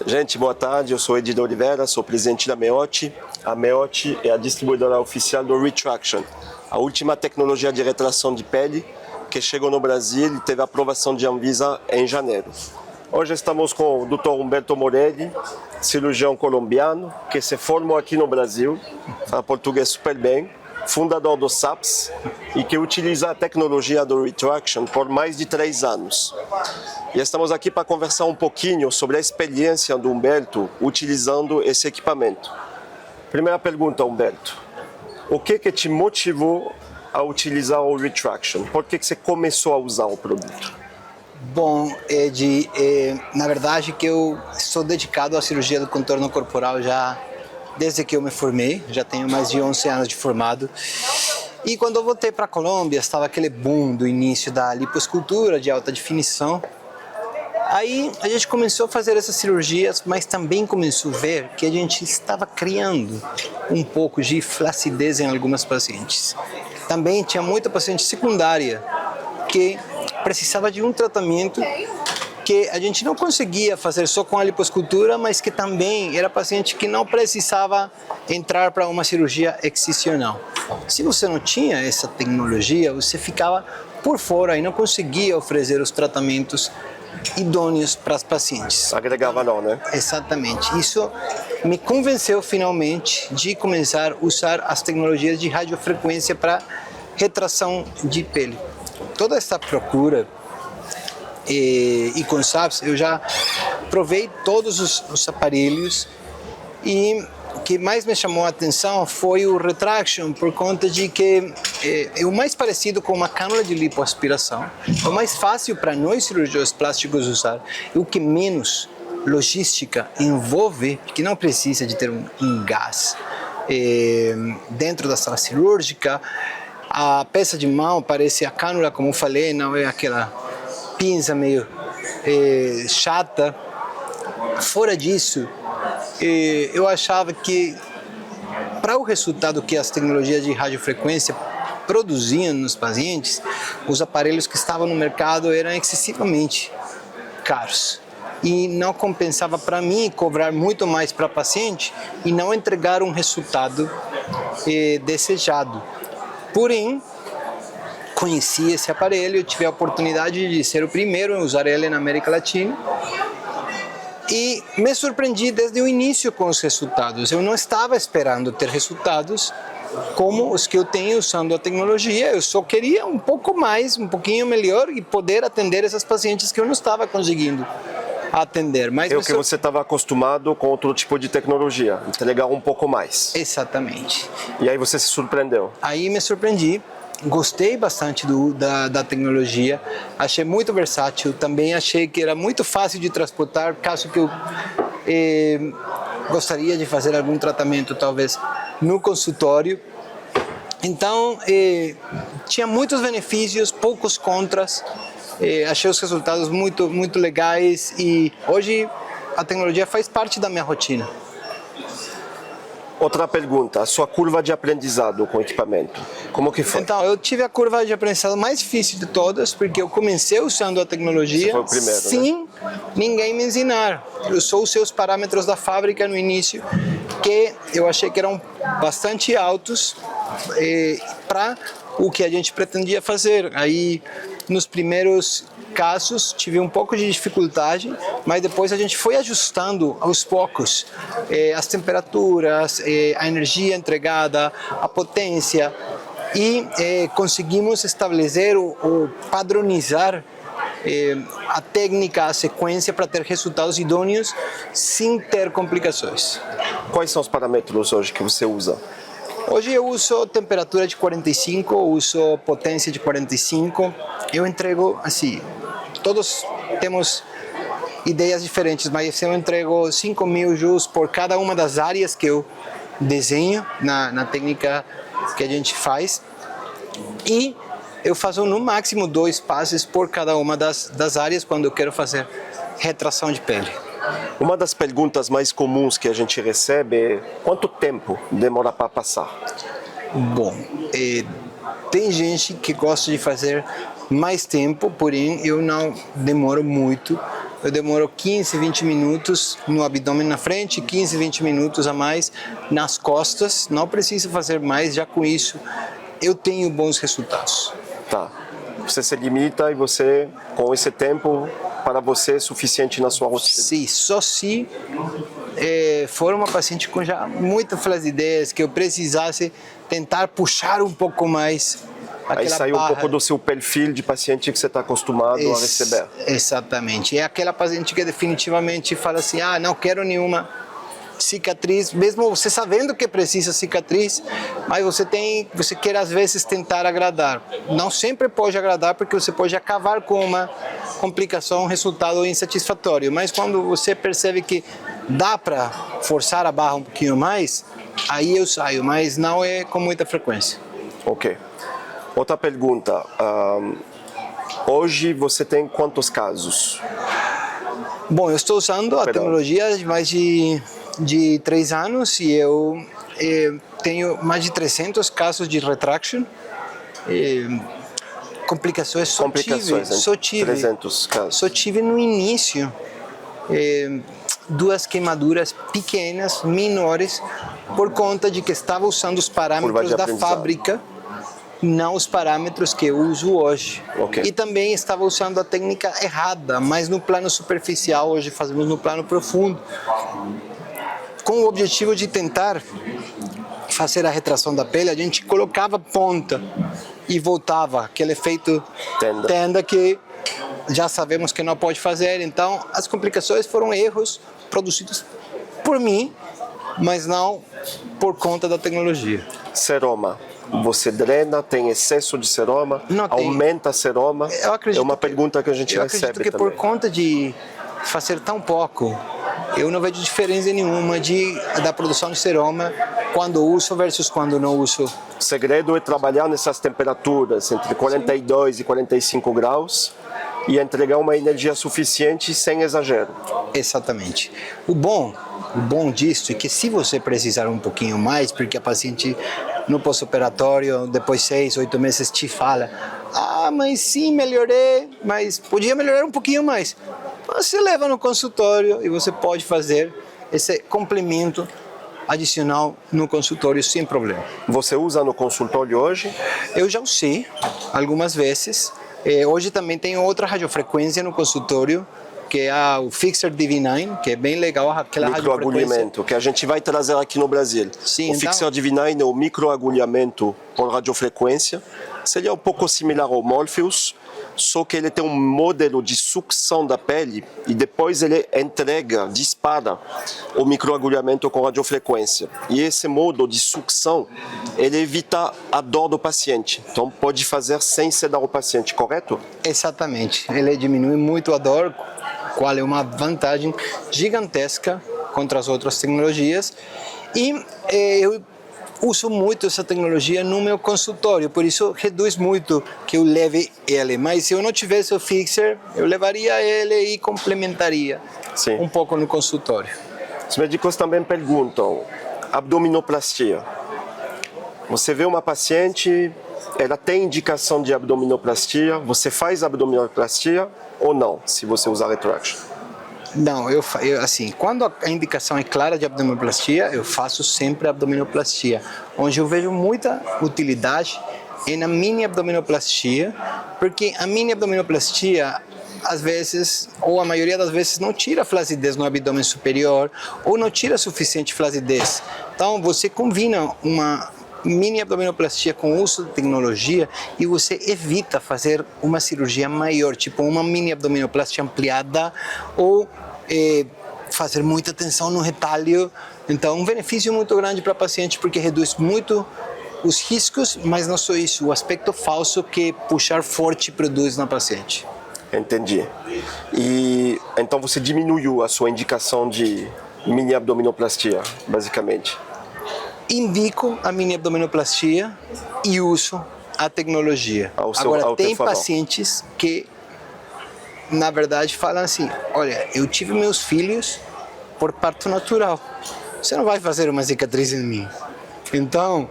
Gente, boa tarde, eu sou Edith Oliveira, sou presidente da Meote. A Meote é a distribuidora oficial do Retraction, a última tecnologia de retração de pele que chegou no Brasil e teve a aprovação de Anvisa em janeiro. Hoje estamos com o Dr. Humberto Morelli, cirurgião colombiano, que se formou aqui no Brasil, fala português super bem, fundador do SAPS e que utiliza a tecnologia do Retraction por mais de 3 anos. E estamos aqui para conversar um pouquinho sobre a experiência do Humberto utilizando esse equipamento. Primeira pergunta, Humberto. O que te motivou a utilizar o Retraction? Por que você começou a usar o produto? Bom, Ed, na verdade que eu sou dedicado à cirurgia do contorno corporal já desde que eu me formei, já tenho mais de 11 anos de formado. E quando eu voltei para a Colômbia, estava aquele boom do início da lipoescultura de alta definição. Aí a gente começou a fazer essas cirurgias, mas também começou a ver que a gente estava criando um pouco de flacidez em algumas pacientes. Também tinha muita paciente secundária que precisava de um tratamento que a gente não conseguia fazer só com a lipoescultura, mas que também era paciente que não precisava entrar para uma cirurgia excisional. Se você não tinha essa tecnologia, você ficava por fora e não conseguia oferecer os tratamentos idôneos para as pacientes. Agregava não, né? Exatamente. Isso me convenceu finalmente de começar a usar as tecnologias de radiofrequência para retração de pele. Toda essa procura e com SAPS eu já provei todos os aparelhos e o que mais me chamou a atenção foi o Retraction, por conta de que é o mais parecido com uma cânula de lipoaspiração, é o mais fácil para nós cirurgiões plásticos usar, e o que menos logística envolve, que não precisa de ter um gás dentro da sala cirúrgica. A peça de mão parece a cânula, como eu falei, não é aquela pinça meio chata. Fora disso, eu achava que para o resultado que as tecnologias de radiofrequência produziam nos pacientes, os aparelhos que estavam no mercado eram excessivamente caros. E não compensava para mim cobrar muito mais para o paciente e não entregar um resultado desejado. Porém, conheci esse aparelho, tive a oportunidade de ser o primeiro a usar ele na América Latina e me surpreendi desde o início com os resultados. Eu não estava esperando ter resultados como os que eu tenho usando a tecnologia, eu só queria um pouco mais, um pouquinho melhor e poder atender essas pacientes que eu não estava conseguindo atender. Mas é o que você estava acostumado com outro tipo de tecnologia, entregar um pouco mais. Exatamente. E aí você se surpreendeu? Aí me surpreendi. Gostei bastante da tecnologia, achei muito versátil, também achei que era muito fácil de transportar, caso que eu gostaria de fazer algum tratamento, talvez, no consultório. Então, tinha muitos benefícios, poucos contras, achei os resultados muito, muito legais e hoje a tecnologia faz parte da minha rotina. Outra pergunta, a sua curva de aprendizado com o equipamento, como que foi? Então, eu tive a curva de aprendizado mais difícil de todas, porque eu comecei usando a tecnologia sem ninguém me ensinar. Eu só usei os parâmetros da fábrica no início, que eu achei que eram bastante altos para o que a gente pretendia fazer. Aí, nos primeiros casos, tive um pouco de dificuldade, mas depois a gente foi ajustando aos poucos as temperaturas, a energia entregada, a potência e conseguimos estabelecer ou padronizar a técnica, a sequência para ter resultados idôneos sem ter complicações. Quais são os parâmetros hoje que você usa? Hoje eu uso temperatura de 45, uso potência de 45, eu entrego assim, todos temos ideias diferentes, mas eu entrego 5.000 joules por cada uma das áreas que eu desenho na técnica que a gente faz e eu faço no máximo 2 passes por cada uma das áreas quando eu quero fazer retração de pele. Uma das perguntas mais comuns que a gente recebe é quanto tempo demora para passar? Bom, tem gente que gosta de fazer mais tempo, porém eu não demoro muito, eu demoro 15, 20 minutos no abdômen na frente, 15, 20 minutos a mais nas costas. Não preciso fazer mais, já com isso eu tenho bons resultados. Tá. Você se limita e você, com esse tempo, para você é suficiente na sua rotina? Sim, só se for uma paciente com já muita flacidez, que eu precisasse tentar puxar um pouco mais aquela Aí saiu um pouco do seu perfil de paciente que você está acostumado a receber. Exatamente. É aquela paciente que definitivamente fala assim, não quero nenhuma cicatriz, mesmo você sabendo que precisa cicatriz, mas você quer às vezes tentar agradar. Não sempre pode agradar, porque você pode acabar com uma complicação, um resultado insatisfatório, mas quando você percebe que dá para forçar a barra um pouquinho mais, aí eu saio, mas não é com muita frequência. Ok. Outra pergunta. Hoje você tem quantos casos? Bom, eu estou usando a tecnologia de mais de 3 anos e eu tenho mais de 300 casos de retraction. Complicações só tive 300 casos. Só tive no início 2 queimaduras pequenas, menores, por conta de que estava usando os parâmetros da fábrica, não os parâmetros que eu uso hoje. Okay. E também estava usando a técnica errada, mas no plano superficial, hoje fazemos no plano profundo, com o objetivo de tentar fazer a retração da pele. A gente colocava ponta e voltava, aquele efeito tenda que já sabemos que não pode fazer. Então, as complicações foram erros produzidos por mim, mas não por conta da tecnologia. Seroma. Você drena, tem excesso de seroma, aumenta a seroma? É uma pergunta que a gente recebe também. Eu acredito que por conta de fazer tão pouco, eu não vejo diferença nenhuma da produção de seroma quando uso versus quando não uso. O segredo é trabalhar nessas temperaturas, entre 42 e 45 graus, e entregar uma energia suficiente sem exagero. Exatamente. O bom disso é que se você precisar um pouquinho mais, porque a paciente no pós-operatório, depois 6, 8 meses, te fala, mas sim, melhorei, mas podia melhorar um pouquinho mais. Você leva no consultório e você pode fazer esse complemento adicional no consultório sem problema. Você usa no consultório hoje? Eu já usei algumas vezes. Hoje também tem outra radiofrequência no consultório, que é o Fixer DV9, que é bem legal, aquela microagulhamento, que a gente vai trazer aqui no Brasil. Sim, o Fixer DV9 é o microagulhamento por radiofrequência. Seria um pouco similar ao Morpheus, só que ele tem um modelo de sucção da pele e depois ele dispara o microagulhamento com radiofrequência. E esse modo de sucção, ele evita a dor do paciente. Então pode fazer sem sedar o paciente, correto? Exatamente. Ele diminui muito a dor, qual é uma vantagem gigantesca contra as outras tecnologias. E eu uso muito essa tecnologia no meu consultório, por isso reduz muito que eu leve ele. Mas se eu não tivesse o Fixer, eu levaria ele e complementaria um pouco no consultório. Os médicos também perguntam, abdominoplastia. Você vê uma paciente, ela tem indicação de abdominoplastia, você faz abdominoplastia ou não, se você usar retraction? Não, eu assim, quando a indicação é clara de abdominoplastia, eu faço sempre abdominoplastia. Onde eu vejo muita utilidade é na mini abdominoplastia, porque a mini abdominoplastia, às vezes, ou a maioria das vezes, não tira flacidez no abdômen superior, ou não tira suficiente flacidez. Então, você combina uma mini abdominoplastia com uso de tecnologia e você evita fazer uma cirurgia maior, tipo uma mini abdominoplastia ampliada ou fazer muita tensão no retalho. Então, um benefício muito grande para a paciente, porque reduz muito os riscos, mas não só isso, o aspecto falso que puxar forte produz na paciente. Entendi. E então você diminuiu a sua indicação de mini abdominoplastia, basicamente? Indico a mini abdominoplastia e uso a tecnologia. Agora, tem pacientes que, na verdade, falam assim, olha, eu tive meus filhos por parto natural. Você não vai fazer uma cicatriz em mim. Então,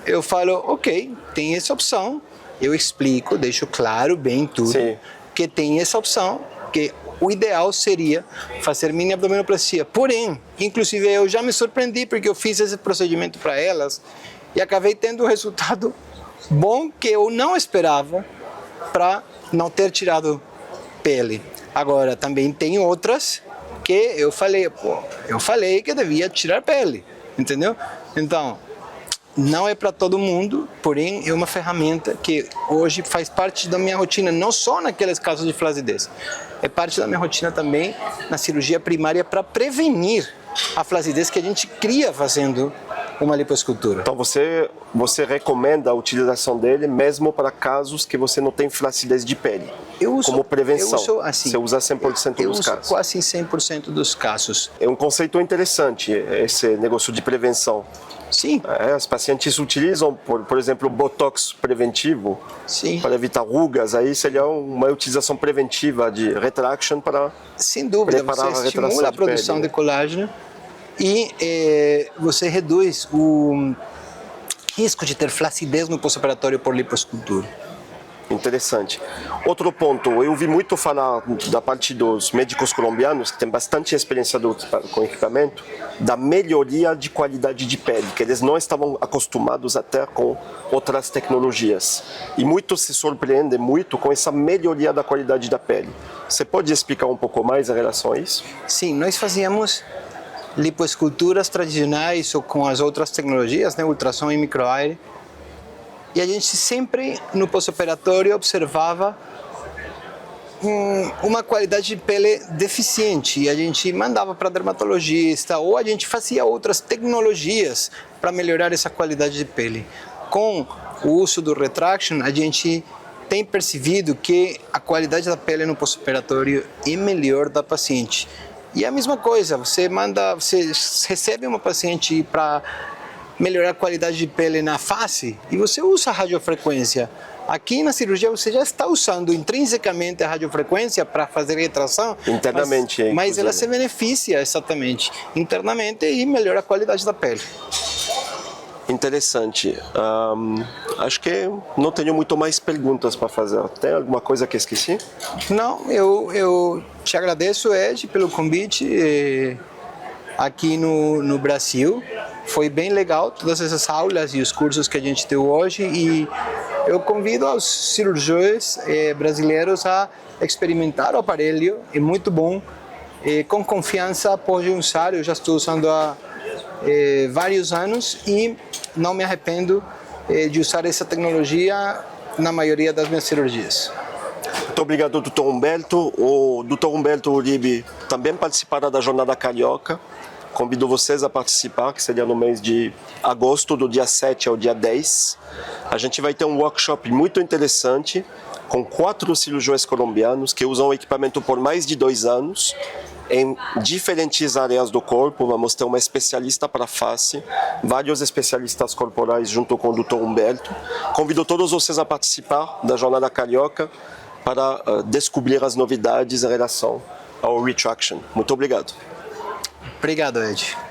eu falo, ok, tem essa opção. Eu explico, deixo claro bem tudo, que tem essa opção, que o ideal seria fazer mini abdominoplastia. Porém, inclusive eu já me surpreendi porque eu fiz esse procedimento para elas e acabei tendo um resultado bom que eu não esperava para não ter tirado pele. Agora, também tem outras que eu falei que devia tirar pele, entendeu? Então, não é para todo mundo, porém é uma ferramenta que hoje faz parte da minha rotina, não só naqueles casos de flacidez, é parte da minha rotina também na cirurgia primária para prevenir a flacidez que a gente cria fazendo uma lipoescultura. Então você recomenda a utilização dele mesmo para casos que você não tem flacidez de pele? Como prevenção? Eu uso assim. Você usa 100% eu dos uso casos? Quase 100% dos casos. É um conceito interessante esse negócio de prevenção. Sim. Os pacientes utilizam, por exemplo, botox preventivo. Sim. Para evitar rugas. Aí seria uma utilização preventiva de retraction para sem dúvida, preparar você estimula a produção de colágeno e você reduz o risco de ter flacidez no pós-operatório por lipoescultura. Interessante. Outro ponto, eu ouvi muito falar da parte dos médicos colombianos, que têm bastante experiência com equipamento, da melhoria de qualidade de pele, que eles não estavam acostumados até com outras tecnologias. E muitos se surpreendem muito com essa melhoria da qualidade da pele. Você pode explicar um pouco mais em relação a isso? Sim, nós fazíamos lipoesculturas tradicionais ou com as outras tecnologias, né, ultrassom e microaire, e a gente sempre no pós-operatório observava uma qualidade de pele deficiente e a gente mandava para dermatologista ou a gente fazia outras tecnologias para melhorar essa qualidade de pele. Com o uso do retraction, a gente tem percebido que a qualidade da pele no pós-operatório é melhor da paciente. E a mesma coisa, você recebe uma paciente para melhorar a qualidade de pele na face e você usa a radiofrequência. Aqui na cirurgia você já está usando intrinsecamente a radiofrequência para fazer retração. Internamente, mas ela se beneficia exatamente internamente e melhora a qualidade da pele. Interessante. Acho que não tenho muito mais perguntas para fazer. Tem alguma coisa que esqueci? Não, eu te agradeço, Ed, pelo convite aqui no Brasil. Foi bem legal todas essas aulas e os cursos que a gente deu hoje e eu convido os cirurgiões brasileiros a experimentar o aparelho, é muito bom, com confiança pode usar, eu já estou usando há vários anos e não me arrependo de usar essa tecnologia na maioria das minhas cirurgias. Muito obrigado, Dr. Humberto. O Dr. Humberto Uribe também participará da Jornada Carioca. Convido vocês a participar, que seria no mês de agosto, do dia 7 ao dia 10. A gente vai ter um workshop muito interessante com 4 cirurgiões colombianos que usam o equipamento por mais de 2 anos em diferentes áreas do corpo. Vamos ter uma especialista para face, vários especialistas corporais junto com o Dr. Humberto. Convido todos vocês a participar da Jornada Carioca para descobrir as novidades em relação ao retraction. Muito obrigado. Obrigado, Ed.